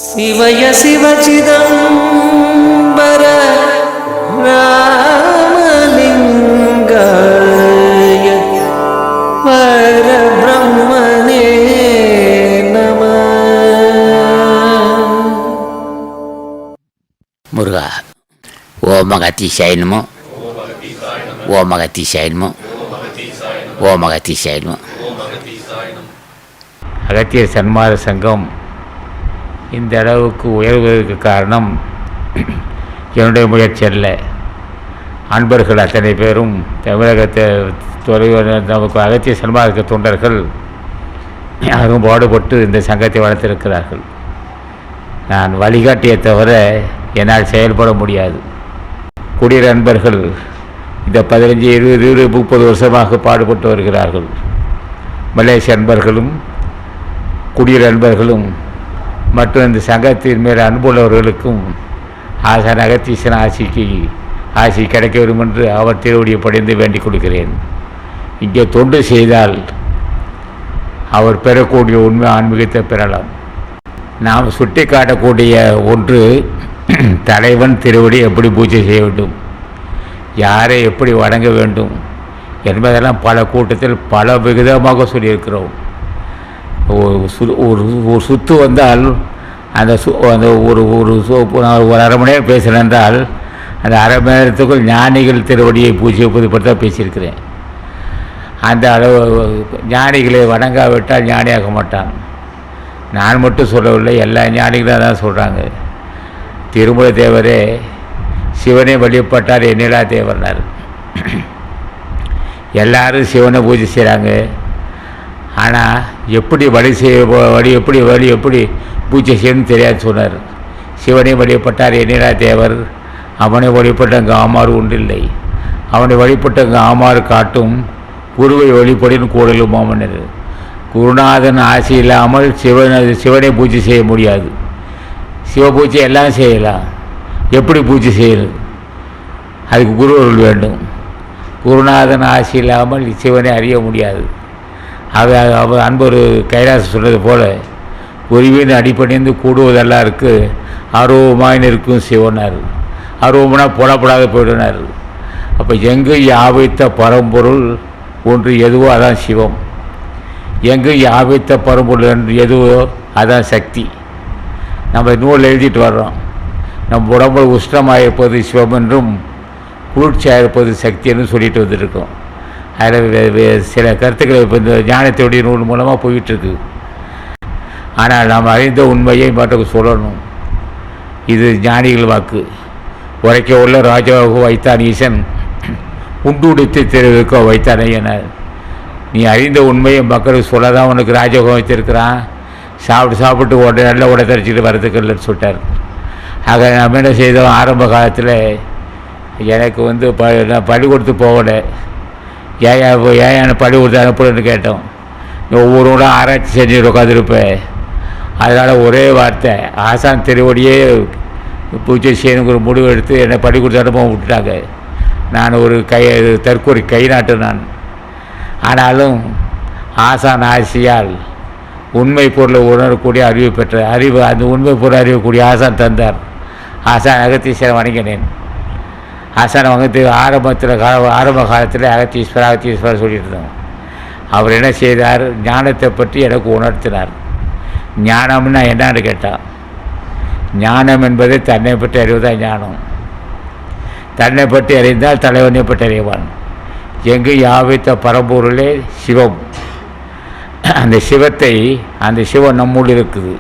சிவய சிவசிதம்பர ராமலிங்காய பரபிரம்மனே நம. முருகா ஓம் அகத்தீசாய நமோ, ஓம் அகத்தீசாய நமோ, ஓம் அகத்தீசாய நமோ. அகத்திய சன்மார்க்க சங்கம் இந்த அளவுக்கு உயர்வதற்கு காரணம் என்னுடைய முயற்சி அல்ல. அன்பர்கள் அத்தனை பேரும் தமிழகத்தை நமக்கு அகத்திய சன்மார்க்க தொண்டர்கள் யாரும் பாடுபட்டு இந்த சங்கத்தை வளர்த்திருக்கிறார்கள். நான் வழிகாட்டியை தவிர என்னால் செயல்பட முடியாது. குடியர அன்பர்கள் இந்த 15, 20, 30 வருஷமாக பாடுபட்டு வருகிறார்கள். மலேசிய அன்பர்களும் குடியர அன்பர்களும் மற்றும் இந்த சங்கத்தின் மேல் அன்புள்ளவர்களுக்கும் ஆசான் அகத்தீசன் ஆசி கிடைக்க வேண்டும் என்று அவர் திருவடியை படைந்து வேண்டிக் கொடுக்கிறேன். இங்கே தொண்டு செய்தால் அவர் பெறக்கூடிய உண்மை ஆன்மீகத்தை பெறலாம். நாம் சுட்டி காட்டக்கூடிய ஒன்று, தலைவன் திருவடி எப்படி பூஜை செய்ய வேண்டும், யாரை எப்படி வணங்க வேண்டும் என்பதெல்லாம் பல கூட்டத்தில் பல விகிதமாக சொல்லியிருக்கிறோம். ஒரு சுத்து வந்தால் அந்த ஒரு அரை மணி நேரம் பேசுகிறேன் என்றால் அந்த அரை மணி நேரத்துக்குள் ஞானிகள் திருவடியை பூஜிப்பது பற்றி தான் பேசியிருக்கிறேன். அந்த அளவு ஞானிகளை வணங்காவிட்டால் ஞானியாக மாட்டான். நான் மட்டும் சொல்லவில்லை, எல்லா ஞானிகளும் தான் சொல்கிறாங்க. திருமல தேவரே சிவனை வழிபட்டார் எண்ணிலா தேவர்னார். எல்லாரும் சிவனை பூஜை செய்கிறாங்க. ஆனால் எப்படி எப்படி பூஜை செய்யணும்னு தெரியாது சொன்னார். சிவனை வழிபட்டார் எண்ணிலா தேவர், அவனை வழிபட்டங்க ஆமாறு ஒன்றில்லை, அவனை வழிபட்டங்க ஆமாறு காட்டும் குருவை வழிபடின்னு கூடலும் மாமன்னர். குருநாதன் ஆசை இல்லாமல் சிவனை பூஜை செய்ய முடியாது. சிவ பூஜை எல்லாம் செய்யலாம், எப்படி பூஜை செய்யணும், அதுக்கு குருவர்கள் வேண்டும். குருநாதன் ஆசை இல்லாமல் சிவனை அறிய முடியாது. அவர் அன்பர் கைலாசம் சொன்னது போல் குருவின் அடிப்படைந்து கூடுவதெல்லாம் இருக்குது, ஆர்வமாயின் இருக்கும் சிவனார். ஆர்வம்னா புலப்படாத போயிடுனார். அப்போ எங்கு யாவைத்த பரம்பொருள் ஒன்று எதுவோ அதான் சிவம், எங்கு யாவைத்த பரம்பொருள் என்று எதுவோ அதான் சக்தி. நம்ம நூல் எழுதிட்டு வர்றோம். நம் உடம்பு உஷ்ணமாக இருப்பது சிவம் என்றும் குளிர்ச்சியாக இருப்பது சக்தி என்றும் சொல்லிட்டு வந்துருக்கோம். அதில் சில கருத்துக்கள் இப்போ இந்த ஞானத்தோடைய நூல் மூலமாக போயிட்டுருக்கு. ஆனால் நாம் அறிந்த உண்மையை மட்டும் சொல்லணும். இது ஞானிகள் வாக்கு. உரைக்க உள்ள ராஜாவுக்கு வைத்தான் ஈசன், உண்டுடித்து தெரிவிக்க வைத்தான் ஐயனார். நீ அறிந்த உண்மையை மக்களுக்கு சொல்ல தான் உனக்கு ராஜயோகம் வைத்திருக்கிறான். சாப்பிட்டு உடனே நல்ல உடை தரிச்சிட்டு வரதுக்கு இல்லைன்னு சொல்லிட்டார். ஆக நம்ம என்ன செய்தோம், ஆரம்ப காலத்தில் எனக்கு நான் பள்ளிக்கூடத்து போகலை, ஏன் பள்ளிக்கூடத்து அனுப்புறேன்னு கேட்டோம். ஒவ்வொரு ஆராய்ச்சி செஞ்சுட்டு உட்காந்துருப்பேன். அதனால் ஒரே வார்த்தை, ஆசான் திருவடியே பூஜை செய்யணுங்கிற முடிவு எடுத்து என்னை பள்ளிக்கூடத்து அனுப்ப விட்டுட்டாங்க. நான் ஒரு தற்கொலை கை நாட்டு நான். ஆனாலும் ஆசான் ஆசியால் உண்மை பொருளை உணரக்கூடிய அறிவு பெற்ற அந்த உண்மை பொருளை அறியக்கூடிய ஆசான் தந்தார். ஆசான் அகத்தீஸ்வரன் வணங்கினேன். ஆசான் வந்து ஆரம்ப காலத்தில் அகத்தீஸ்வரர் சொல்லிட்டு இருந்தோம். அவர் என்ன செய்தார், ஞானத்தை பற்றி எனக்கு உணர்த்தினார். ஞானம்னா என்னான்னு கேட்டால், ஞானம் என்பது தன்னை பற்றி அறிவதான் ஞானம். தன்னை பற்றி அறிந்தால் தலைவனை பற்றி அறிவான். எங்கு யாவைத்த பரம்பொருளே சிவம். அந்த சிவம் நம்முள் இருக்குது.